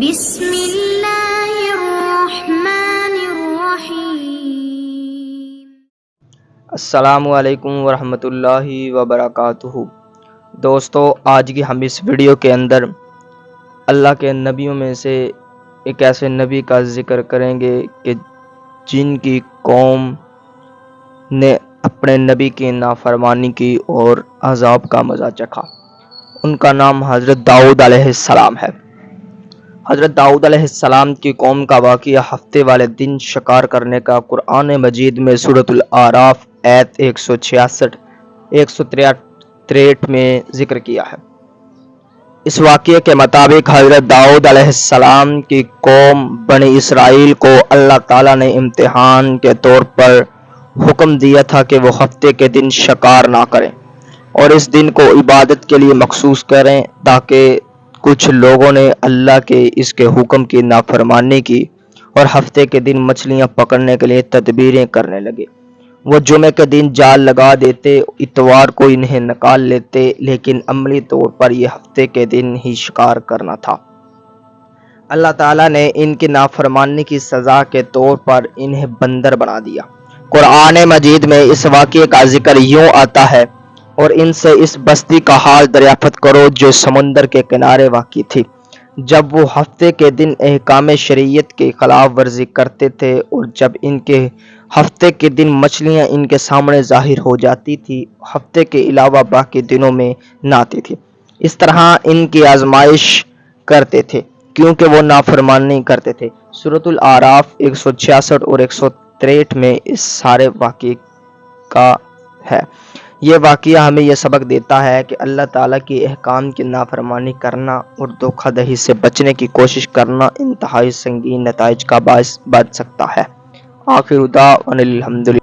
بسم اللہ الرحمن الرحیم۔ السلام علیکم ورحمۃ اللہ وبرکاتہ۔ دوستو، آج کی ہم اس ویڈیو کے اندر اللہ کے نبیوں میں سے ایک ایسے نبی کا ذکر کریں گے کہ جن کی قوم نے اپنے نبی کی نافرمانی کی اور عذاب کا مزہ چکھا۔ ان کا نام حضرت داؤد علیہ السلام ہے۔ حضرت داؤد علیہ السلام کی قوم کا واقعہ ہفتے والے دن شکار کرنے کا قرآن مجید میں سورۃ الاعراف آیت 166-163 میں ذکر کیا ہے۔ اس واقعے کے مطابق حضرت داؤد علیہ السلام کی قوم بنی اسرائیل کو اللہ تعالیٰ نے امتحان کے طور پر حکم دیا تھا کہ وہ ہفتے کے دن شکار نہ کریں اور اس دن کو عبادت کے لیے مخصوص کریں، تاکہ کچھ لوگوں نے اللہ کے اس کے حکم کی نافرمانی کی اور ہفتے کے دن مچھلیاں پکڑنے کے لیے تدبیریں کرنے لگے۔ وہ جمعے کے دن جال لگا دیتے، اتوار کو انہیں نکال لیتے، لیکن عملی طور پر یہ ہفتے کے دن ہی شکار کرنا تھا۔ اللہ تعالیٰ نے ان کی نافرمانی کی سزا کے طور پر انہیں بندر بنا دیا۔ قرآن مجید میں اس واقعے کا ذکر یوں آتا ہے، اور ان سے اس بستی کا حال دریافت کرو جو سمندر کے کنارے واقع تھی۔ جب وہ ہفتے کے دن احکام شریعت کی خلاف ورزی کرتے تھے اور جب ان کے ہفتے کے دن مچھلیاں ان کے سامنے ظاہر ہو جاتی تھی، ہفتے کے علاوہ باقی دنوں میں نہ آتی تھی۔ اس طرح ان کی آزمائش کرتے تھے کیونکہ وہ نافرمانی کرتے تھے۔ سورۃ الاعراف 166 اور 163 میں اس سارے واقعے کا ہے۔ یہ واقعہ ہمیں یہ سبق دیتا ہے کہ اللہ تعالیٰ کی احکام کی نافرمانی کرنا اور دھوکہ دہی سے بچنے کی کوشش کرنا انتہائی سنگین نتائج کا باعث بن سکتا ہے۔ آخر دعوانا الحمدللہ۔